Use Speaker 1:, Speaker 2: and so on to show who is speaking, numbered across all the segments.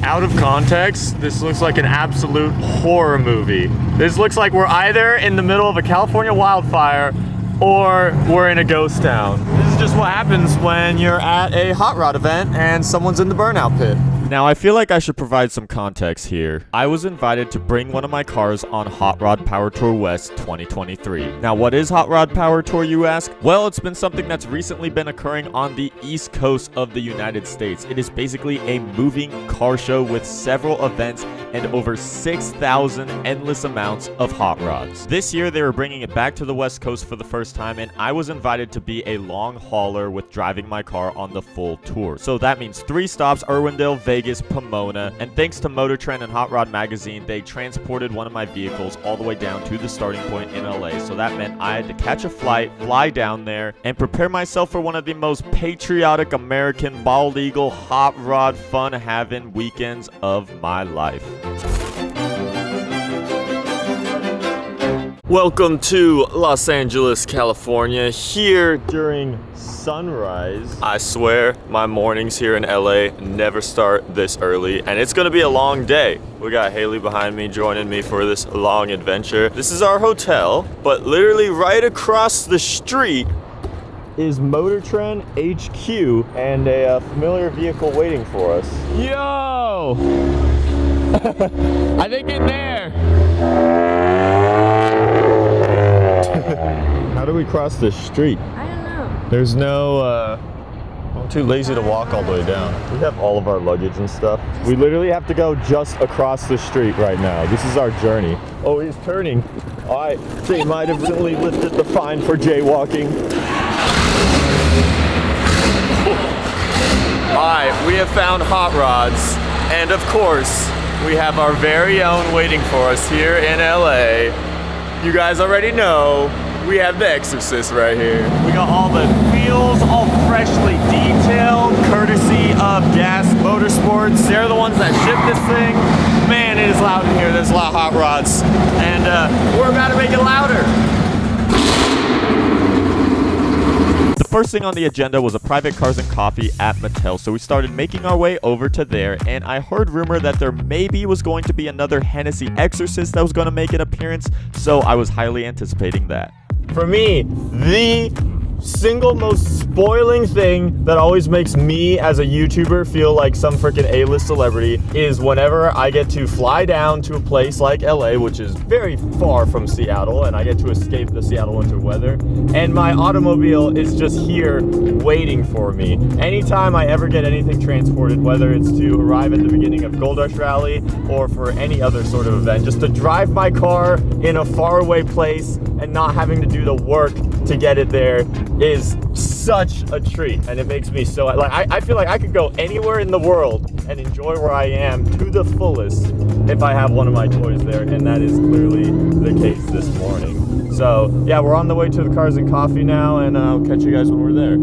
Speaker 1: Out of context, this looks like an absolute horror movie. This looks like we're either in the middle of a California wildfire or we're in a ghost town. This is just what happens when you're at a hot rod event and someone's in the burnout pit. Now, I feel like I should provide some context here. I was invited to bring one of my cars on Hot Rod Power Tour West 2023. Now, what is Hot Rod Power Tour, you ask? Well, it's been something that's recently been occurring on the East Coast of the United States. It is basically a moving car show with several events and over 6,000 endless amounts of hot rods. This year, they were bringing it back to the West Coast for the first time, and I was invited to be a long hauler with driving my car on the full tour. So that means 3 stops: Irwindale, Vegas, Pomona, and thanks to Motor Trend and Hot Rod Magazine, they transported one of my vehicles all the way down to the starting point in LA. So that meant I had to catch a flight, fly down there, and prepare myself for one of the most patriotic American bald eagle hot rod fun-having weekends of my life. Welcome to Los Angeles, California, here during sunrise. I swear my mornings here in LA never start this early, and it's gonna be a long day. We got Haley behind me joining me for this long adventure. This is our hotel, but literally right across the street is Motor Trend HQ and a familiar vehicle waiting for us. Yo! I think in there. How do we cross this street?
Speaker 2: I don't know.
Speaker 1: There's no, I'm too lazy to walk all the way down. We have all of our luggage and stuff. We literally have to go just across the street right now. This is our journey. Oh, he's turning. All right, they might have recently lifted the fine for jaywalking. All right, we have found hot rods. And of course, we have our very own waiting for us here in LA. You guys already know, we have the Exorcist right here. We got all the wheels all freshly detailed, courtesy of Gas Motorsports. They're the ones that ship this thing. Man, it is loud in here. There's a lot of hot rods. And we're about to make it louder. The first thing on the agenda was a private cars and coffee at Mattel, so we started making our way over to there, and I heard rumor that there maybe was going to be another Hennessey Exorcist that was going to make an appearance, so I was highly anticipating that. For me, the single most spoiling thing that always makes me as a YouTuber feel like some freaking A-list celebrity is whenever I get to fly down to a place like LA, which is very far from Seattle, and I get to escape the Seattle winter weather, and my automobile is just here waiting for me. Anytime I ever get anything transported, whether it's to arrive at the beginning of Gold Rush Rally or for any other sort of event, just to drive my car in a faraway place and not having to do the work to get it there is such a treat, and it makes me so like I feel like I could go anywhere in the world and enjoy where I am to the fullest if I have one of my toys there, and that is clearly the case this morning. So yeah, we're on the way to the Cars and Coffee now, and I'll catch you guys when we're there.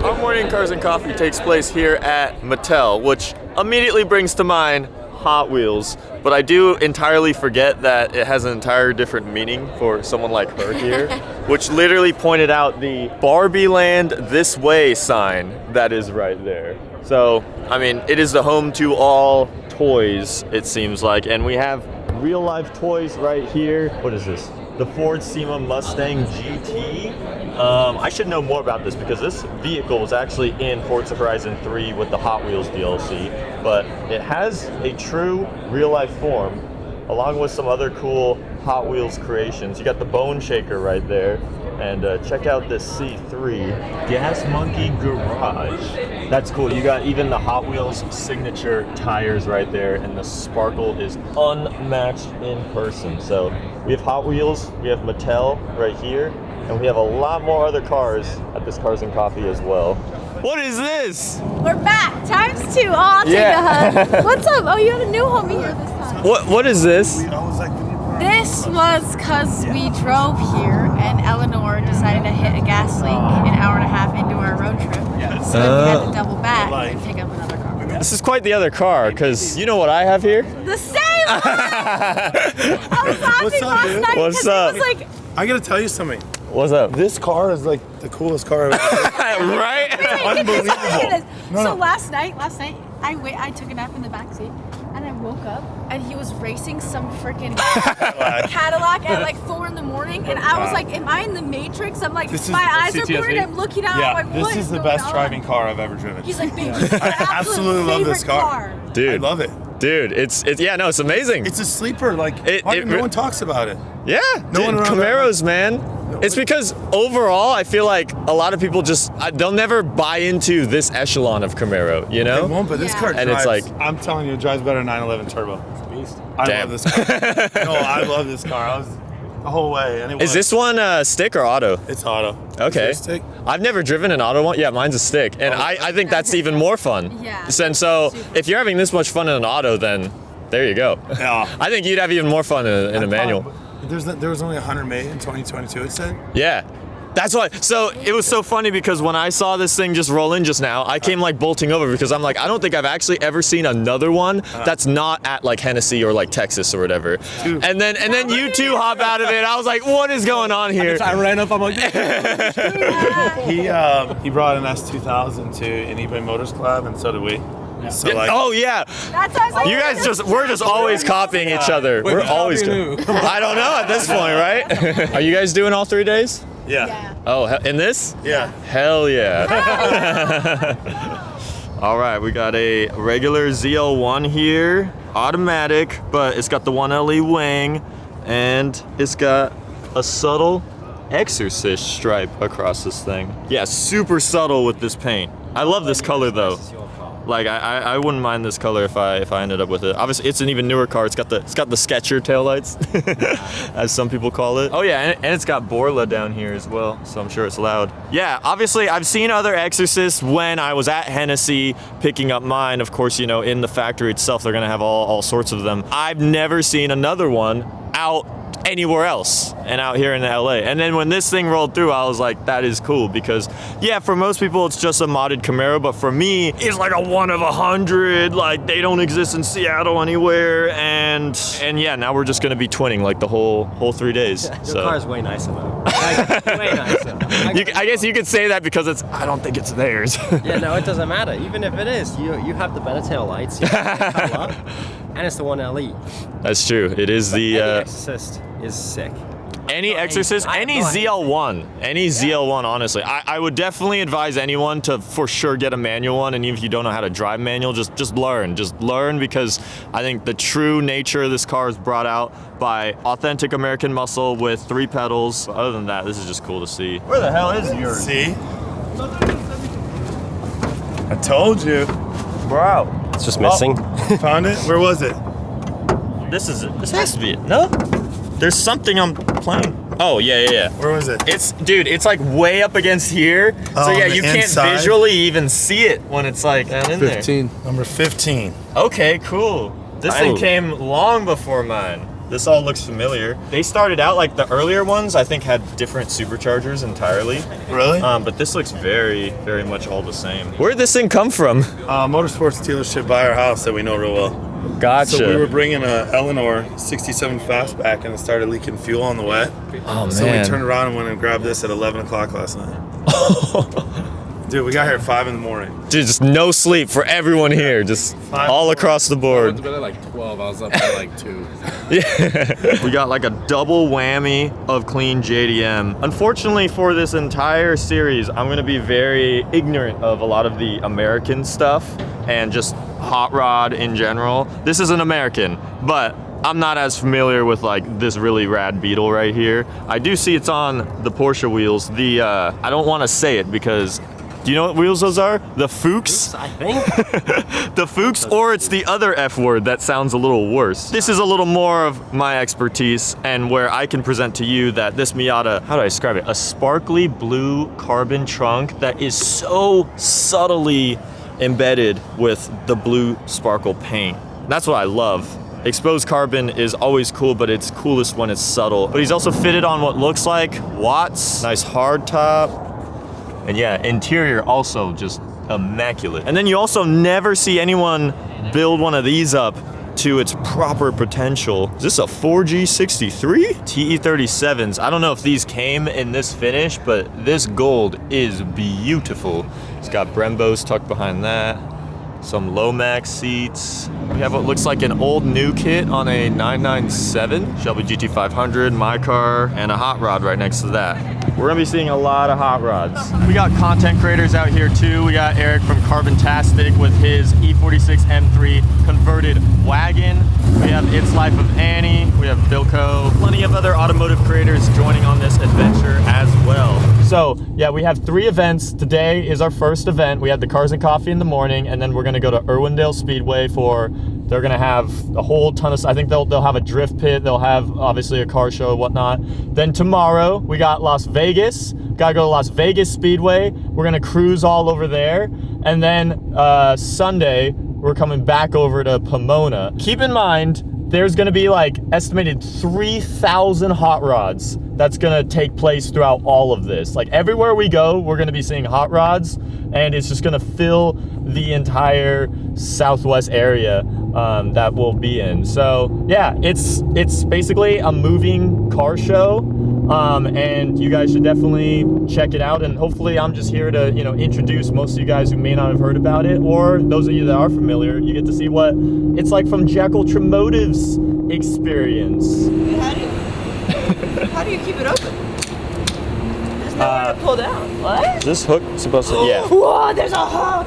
Speaker 1: Our morning Cars and Coffee takes place here at Mattel, which immediately brings to mind Hot Wheels, but I do entirely forget that it has an entire different meaning for someone like her here, which literally pointed out the Barbie Land This Way sign that is right there. So, I mean, it is the home to all toys, it seems like, and we have real life toys right here. What is this? The Ford SEMA Mustang GT. I should know more about this because this vehicle was actually in Forza Horizon 3 with the Hot Wheels DLC, but it has a true real-life form along with some other cool Hot Wheels creations. You got the Bone Shaker right there, and check out this C3 Gas Monkey Garage. That's cool. You got even the Hot Wheels signature tires right there, and the sparkle is unmatched in person. So we have Hot Wheels, we have Mattel right here, and we have a lot more other cars at this Cars and Coffee as well. What is this?
Speaker 2: We're back, times 2. Oh, I'll take a hug. What's up? Oh, you have a new homie here this time.
Speaker 1: What is this?
Speaker 2: This was because we drove here and Eleanor decided to hit a gas leak an hour and a half into our road trip. So then we had to double back and pick up another car.
Speaker 1: This is quite the other car, because you know what I have here?
Speaker 2: The same one! I was laughing last night.
Speaker 1: What's up?
Speaker 2: It was like,
Speaker 3: I gotta tell you something.
Speaker 1: What's up?
Speaker 3: This car is like the coolest car I've ever seen.
Speaker 1: Right?
Speaker 3: Unbelievable.
Speaker 2: So last night, I took a nap in the backseat, and I woke up, and he was racing some freaking Cadillac at like 4 in the morning, and I was like, "Am I in the Matrix?" I'm like, my eyes are blurred. I'm looking out. I'm like, "What
Speaker 3: this is the best driving car I've ever driven.
Speaker 2: He's like, "Baby, I
Speaker 3: absolutely love this car.
Speaker 1: Dude,
Speaker 3: I love it.
Speaker 1: Dude, it's amazing.
Speaker 3: It's a sleeper. Like, no one talks about it.
Speaker 1: Yeah,
Speaker 3: no one
Speaker 1: Camaros, man. It's because overall, I feel like a lot of people they'll never buy into this echelon of Camaro, you know?
Speaker 3: They won't, but this car drives.
Speaker 1: And it's like,
Speaker 3: I'm telling you, it drives better than 911 Turbo. It's a beast. I love this car. No, I love this car. I was the whole way. And
Speaker 1: is this one stick or auto?
Speaker 3: It's auto.
Speaker 1: Okay.
Speaker 3: Is it a stick?
Speaker 1: I've never driven an auto one. Yeah, mine's a stick. And I think that's even more fun.
Speaker 2: Yeah.
Speaker 1: And so if you're having this much fun in an auto, then there you go.
Speaker 3: Yeah.
Speaker 1: I think you'd have even more fun in a manual.
Speaker 3: There was only 100 made in 2022, it said?
Speaker 1: Yeah. That's why. So it was so funny because when I saw this thing just roll in just now, I came like bolting over because I'm like, I don't think I've actually ever seen another one that's not at like Hennessey or like Texas or whatever.
Speaker 3: Dude.
Speaker 1: And then you two hop out of it. I was like, what is going on here?
Speaker 3: I ran up. I'm like, he brought an S2000 to an eBay Motors Club, and so did we. So like,
Speaker 1: oh yeah, you guys we're just always copying each other. We're always doing. I don't know at this point, right? Are you guys doing all 3 days?
Speaker 3: Yeah.
Speaker 1: Oh, in this?
Speaker 3: Yeah.
Speaker 1: Hell yeah. All right, we got a regular ZL1 here, automatic, but it's got the 1LE wing, and it's got a subtle Exorcist stripe across this thing. Yeah, super subtle with this paint. I love this color though. Like I wouldn't mind this color if I ended up with it. Obviously, it's an even newer car. It's got the Sketcher taillights, as some people call it. Oh yeah, and it's got Borla down here as well, so I'm sure it's loud. Yeah, obviously I've seen other Exorcists when I was at Hennessey picking up mine. Of course, you know, in the factory itself, they're gonna have all sorts of them. I've never seen another one out anywhere else and out here in LA. And then when this thing rolled through, I was like, that is cool because yeah, for most people it's just a modded Camaro, but for me it's like a 1 of 100. Like they don't exist in Seattle anywhere, and yeah, now we're just gonna be twinning like the whole 3 days.
Speaker 4: Your car's way nicer though. Like, way nicer.
Speaker 1: I guess you could say that because I don't think it's theirs.
Speaker 4: Yeah, no, it doesn't matter. Even if it is, you have the better tail lights, you have the color, and it's the 1LE.
Speaker 1: That's true. It is the
Speaker 4: Exorcist is sick.
Speaker 1: Any Exorcist, any ZL1, ZL1, honestly. I would definitely advise anyone to for sure get a manual one, and even if you don't know how to drive manual, just learn. Just learn, because I think the true nature of this car is brought out by authentic American muscle with 3 pedals. Other than that, this is just cool to see. Where the hell is yours?
Speaker 3: See? I told you.
Speaker 1: Bro.
Speaker 4: It's just missing.
Speaker 3: Found it? Where was it?
Speaker 1: This has to be it. No? There's something I'm playing. Oh, yeah.
Speaker 3: Where was it?
Speaker 1: It's like way up against here. So yeah, you can't visually even see it when it's like down in
Speaker 3: 15.
Speaker 1: there.
Speaker 3: Number 15.
Speaker 1: Okay, cool. This thing came long before mine. This all looks familiar. They started out like the earlier ones, I think, had different superchargers entirely.
Speaker 3: Really?
Speaker 1: But this looks very, very much all the same. Where did this thing come from?
Speaker 3: Motorsports dealership by our house that we know real well.
Speaker 1: Gotcha.
Speaker 3: So we were bringing a Eleanor 67 fastback, and it started leaking fuel on the wet.
Speaker 1: Oh, man.
Speaker 3: So we turned around and went and grabbed this at 11 o'clock last night. Dude, we got here at 5 in the morning.
Speaker 1: Dude, just no sleep for everyone here, just all across the board.
Speaker 5: I went to bed at like 12, I was up at like 2.
Speaker 1: Yeah. We got like a double whammy of clean JDM. Unfortunately for this entire series, I'm gonna be very ignorant of a lot of the American stuff and just hot rod in general. This is an American, but I'm not as familiar with like this really rad Beetle right here. I do see it's on the Porsche wheels. I don't wanna say it because do you know what wheels those are? The Fuchs?
Speaker 4: I think.
Speaker 1: The Fuchs, or it's the other F word that sounds a little worse. This is a little more of my expertise and where I can present to you that this Miata, how do I describe it? A sparkly blue carbon trunk that is so subtly embedded with the blue sparkle paint. That's what I love. Exposed carbon is always cool, but it's coolest when it's subtle. But he's also fitted on what looks like Watts, nice hard top. And yeah, interior also just immaculate. And then you also never see anyone build one of these up to its proper potential. Is this a 4G63? TE37s. I don't know if these came in this finish, but this gold is beautiful. It's got Brembos tucked behind that. Some Lomax seats. We have what looks like an old new kit on a 997 Shelby GT500, my car, and a hot rod right next to that. We're gonna be seeing a lot of hot rods. We got content creators out here too. We got Eric from Carbontastic with his E46 M3 converted wagon. We have It's Life of Annie. We have Bilko. Plenty of other automotive creators joining on this adventure as well. So yeah, we have 3 events. Today is our first event. We had the Cars and Coffee in the morning, and then we're gonna go to Irwindale Speedway they're gonna have a whole ton of, I think they'll have a drift pit, they'll have obviously a car show and whatnot. Then tomorrow we got Las Vegas, gotta go to Las Vegas Speedway. We're gonna cruise all over there. And then Sunday, we're coming back over to Pomona. Keep in mind, there's gonna be like estimated 3,000 hot rods that's gonna take place throughout all of this. Like everywhere we go, we're gonna be seeing hot rods, and it's just gonna fill the entire southwest area that we'll be in. So yeah, it's basically a moving car show, and you guys should definitely check it out. And hopefully I'm just here to, you know, introduce most of you guys who may not have heard about it, or those of you that are familiar, you get to see what it's like from JackUltraMotive's experience.
Speaker 2: How do you keep it open? There's nowhere to pull down. What?
Speaker 1: Is this hook supposed to? Yeah.
Speaker 2: Whoa, there's a hook.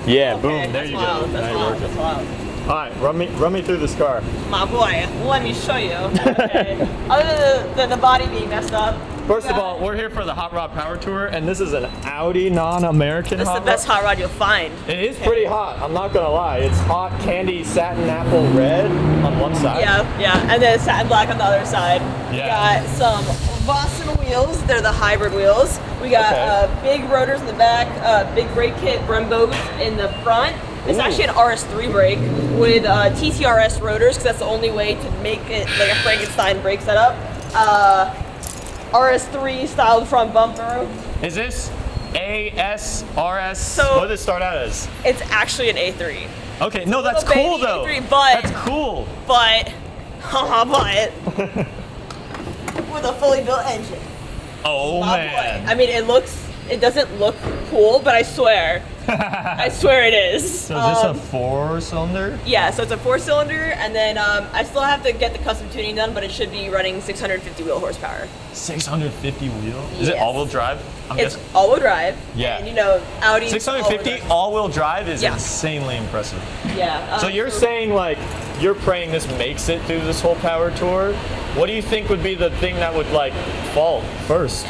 Speaker 1: Yeah.
Speaker 2: Okay,
Speaker 1: Boom. There you go.
Speaker 2: That's wild.
Speaker 1: All right, run me through this car.
Speaker 2: My boy, let me show you. Okay. Other than the body being messed up.
Speaker 1: First of all, we're here for the Hot Rod Power Tour, and this is an Audi non-American hot rod.
Speaker 2: That's the best hot rod you'll find.
Speaker 1: It is pretty hot, I'm not gonna lie. It's hot candy satin apple red on one side.
Speaker 2: Yeah, and then satin black on the other side. We got some Boston wheels, they're the hybrid wheels. We got big rotors in the back, big brake kit, Brembos in the front. It's actually an RS3 brake with TTRS rotors, because that's the only way to make it like a Frankenstein brake setup. RS3 styled front bumper.
Speaker 1: Is this ASRS?
Speaker 2: So,
Speaker 1: what does it start out as?
Speaker 2: It's actually an A3.
Speaker 1: Okay, no, that's cool though.
Speaker 2: A3, but
Speaker 1: that's cool.
Speaker 2: But with a fully built engine.
Speaker 1: Oh man.
Speaker 2: Boy. I mean, it doesn't look cool, but I swear it is.
Speaker 1: So is this a 4-cylinder?
Speaker 2: Yeah, so it's a 4-cylinder, and then I still have to get the custom tuning done, but it should be running 650 wheel horsepower.
Speaker 1: 650 wheel? Is it all-wheel drive?
Speaker 2: It's all-wheel drive.
Speaker 1: Yeah.
Speaker 2: And you know, Audi.
Speaker 1: 650 all-wheel drive is insanely impressive.
Speaker 2: Yeah.
Speaker 1: So you're saying, like, you're praying this makes it through this whole power tour. What do you think would be the thing that would, like, fall first?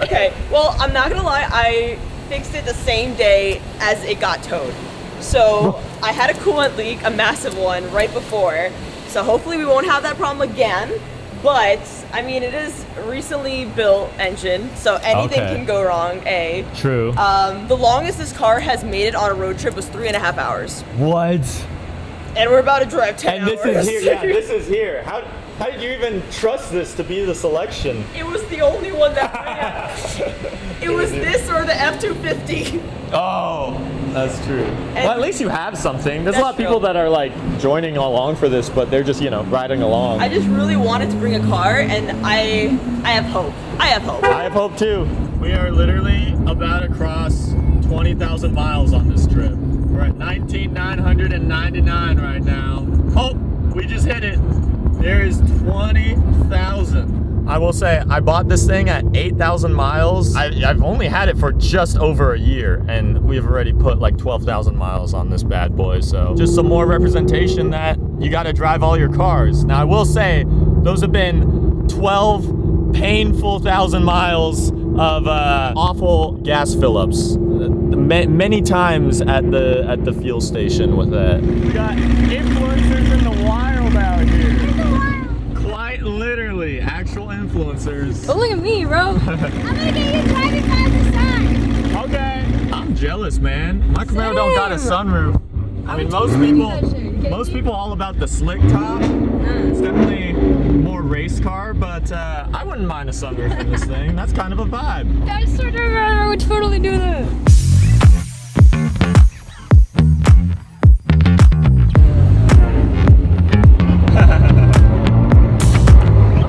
Speaker 2: Okay, well, I'm not gonna lie, I fixed it the same day as it got towed. So I had a coolant leak, a massive one, right before. So hopefully we won't have that problem again. But, I mean, it is a recently built engine, so anything can go wrong, A.
Speaker 1: True.
Speaker 2: The longest this car has made it on a road trip was 3.5 hours.
Speaker 1: What?
Speaker 2: And we're about to drive 10 hours.
Speaker 1: And this is here, this is here. How did you even trust this to be the selection?
Speaker 2: It was the only one that ran. It was this or the F-250.
Speaker 1: Oh, that's true. Well, at least you have something. There's a lot of people that are like joining along for this, but they're just, you know, riding along.
Speaker 2: I just really wanted to bring a car, and I have hope. I have hope.
Speaker 1: I have hope too. We are literally about to cross 20,000 miles on this trip. We're at 19,999 right now. Oh, we just hit it. There is 20,000. I will say, I bought this thing at 8,000 miles. I've only had it for just over a year, and we've already put like 12,000 miles on this bad boy. So just some more representation that you got to drive all your cars. Now, I will say, those have been 12 painful 1,000 miles of awful gas fill-ups. Many times at the fuel station with that. We got influencers in the wild out here. Quite literally, actual influencers.
Speaker 2: Oh, look at me, bro. I'm gonna get you driving by the sun.
Speaker 1: Okay. I'm jealous, man. My Camaro don't got a sunroof. I mean, most people all about the slick top. It's definitely more race car, but I wouldn't mind a sunroof in this thing. That's kind of a vibe.
Speaker 2: That's sort of, I would totally do that.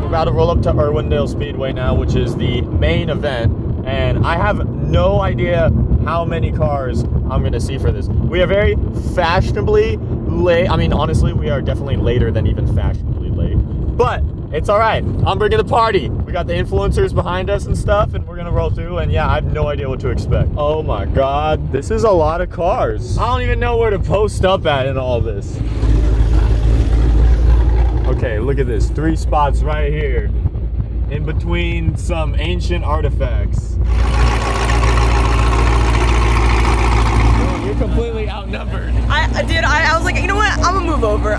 Speaker 1: About to roll up to Irwindale Speedway now, which is the main event, and I have no idea how many cars I'm gonna see for this. We are very fashionably late. I mean, honestly, we are definitely later than even fashionably late. But it's all right. I'm bringing the party. We got the influencers behind us and stuff, and we're gonna roll through. And yeah, I have no idea what to expect. Oh my God, this is a lot of cars. I don't even know where to post up at in all this. Okay, look at this. 3 spots right here, in between some ancient artifacts. You're completely outnumbered.
Speaker 6: I was like, you know what? I'm gonna move over.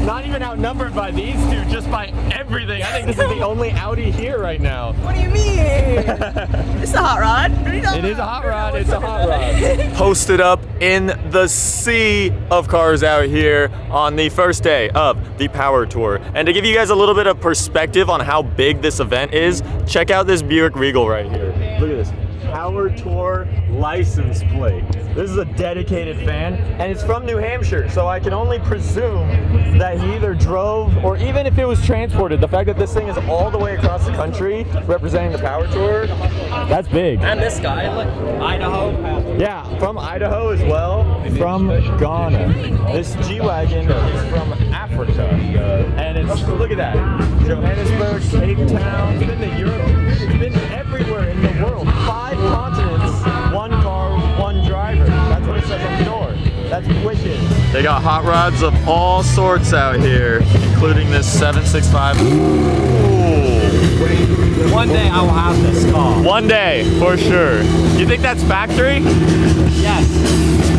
Speaker 1: Not even outnumbered by these two, just by everything. I think this is the only Audi here right now.
Speaker 6: What do you mean? It's a hot rod.
Speaker 1: It is a hot rod. It's a hot rod. Posted up in the sea of cars out here on the first day of the Power Tour. And to give you guys a little bit of perspective on how big this event is, check out this Buick Regal right here. Look at this. Power Tour license plate. This is a dedicated fan, and it's from New Hampshire, so I can only presume that he either drove, or even if it was transported, the fact that this thing is all the way across the country representing the Power Tour, that's big.
Speaker 4: And this guy, look, Idaho.
Speaker 1: Yeah, from Idaho as well, from Ghana. This G-Wagon is from Africa, and it's, look at that, Johannesburg, Cape Town, it's been to Europe, it's been everywhere in the world. 5 continents, 1 car, 1 driver. That's what it says on the door. That's wicked. They got hot rods of all sorts out here, including this 765. Ooh.
Speaker 4: One day I will have this car.
Speaker 1: One day, for sure. You think that's factory?
Speaker 4: Yes.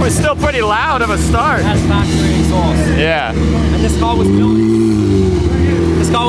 Speaker 1: It's still pretty loud of a start.
Speaker 4: It has factory exhaust.
Speaker 1: Yeah.
Speaker 4: And this car was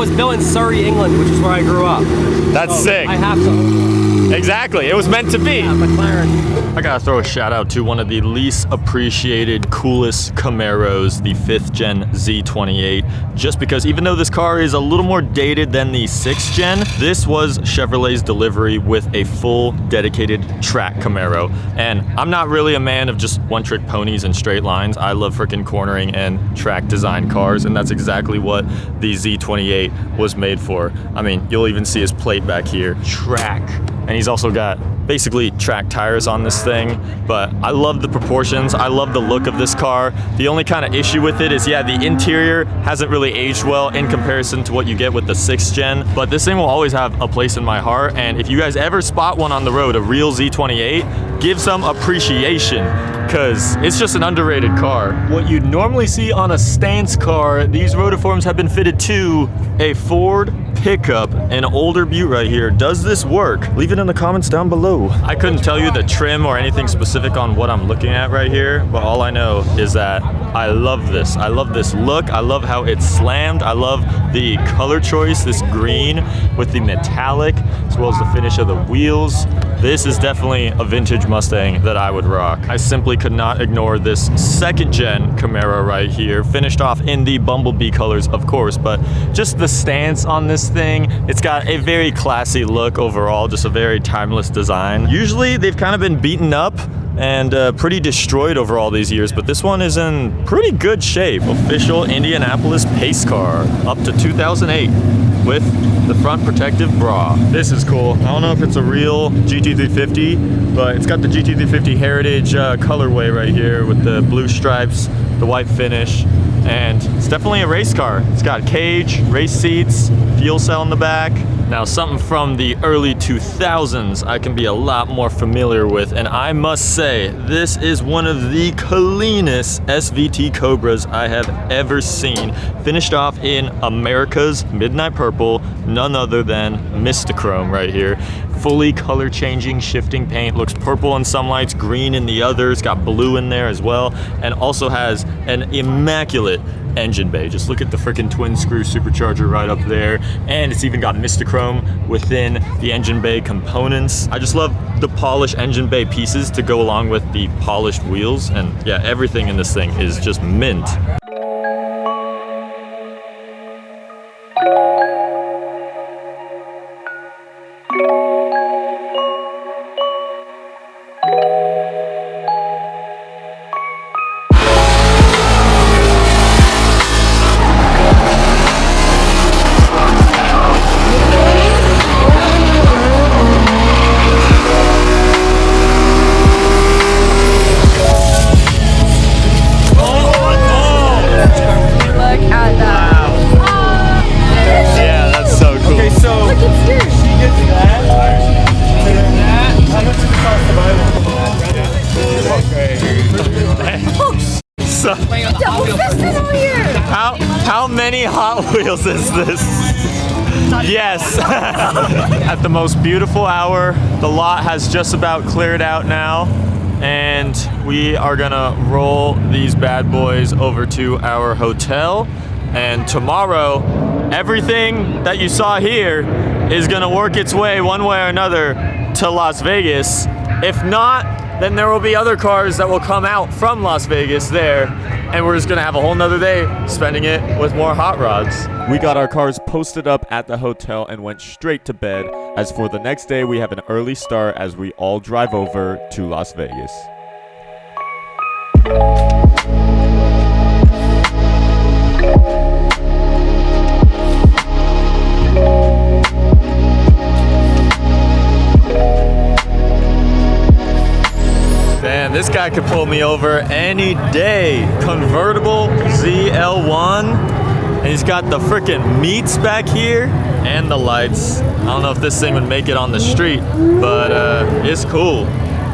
Speaker 4: built in Surrey, England, which is where I grew up.
Speaker 1: That's
Speaker 4: so
Speaker 1: sick.
Speaker 4: I have to own one.
Speaker 1: Exactly. It was meant to be.
Speaker 4: Yeah, McLaren.
Speaker 1: I gotta throw a shout out to one of the least appreciated, coolest Camaros, the 5th gen Z28, just because even though this car is a little more dated than the 6th gen, this was Chevrolet's delivery with a full dedicated track Camaro. And I'm not really a man of just one-trick ponies and straight lines. I love freaking cornering and track design cars, and that's exactly what the Z28 was made for. I mean, you'll even see his plate back here, track. And he's also got basically track tires on this thing, but I love the proportions. I love the look of this car. The only kind of issue with it is, yeah, the interior hasn't really aged well in comparison to what you get with the 6th gen, but this thing will always have a place in my heart. And if you guys ever spot one on the road, a real Z28, give some appreciation, because it's just an underrated car. What you'd normally see on a stance car, these rotiforms have been fitted to a Ford pickup, an older Butte right here. Does this work? Leave it in the comments down below. I couldn't tell you the trim or anything specific on what I'm looking at right here, but all I know is that I love this. I love this look. I love how it's slammed. I love the color choice, this green with the metallic, as well as the finish of the wheels. This is definitely a vintage Mustang that I would rock. I simply could not ignore this 2nd gen Camaro right here, finished off in the Bumblebee colors, of course, but just the stance on this thing, it's got a very classy look overall, just a very timeless design. Usually they've kind of been beaten up and pretty destroyed over all these years, but this one is in pretty good shape. Official Indianapolis pace car, up to 2008. With the front protective bra. This is cool. I don't know if it's a real GT350, but it's got the GT350 Heritage colorway right here with the blue stripes, the white finish, and it's definitely a race car. It's got cage, race seats, fuel cell in the back. Now, something from the early 2000s I can be a lot more familiar with, and I must say, this is one of the cleanest SVT Cobras I have ever seen. Finished off in America's Midnight Purple, none other than Mistachrome right here. Fully color changing, shifting paint, looks purple in some lights, green in the others, got blue in there as well, and also has an immaculate engine bay. Just look at the freaking twin screw supercharger right up there, and it's even got Mistachrome within the engine bay components. I just love the polished engine bay pieces to go along with the polished wheels, and yeah, everything in this thing is just mint. many Hot Wheels is this? Yes. At the most beautiful hour, the lot has just about cleared out now, and we are gonna roll these bad boys over to our hotel. And tomorrow, everything that you saw here is gonna work its way one way or another to Las Vegas. If not, then there will be other cars that will come out from Las Vegas there, and we're just gonna have a whole nother day spending it with more hot rods. We got our cars posted up at the hotel and went straight to bed. As for the next day, we have an early start as we all drive over to Las Vegas. Man, this guy could pull me over any day. Convertible ZL1. And he's got the freaking meats back here and the lights. I don't know if this thing would make it on the street, but it's cool.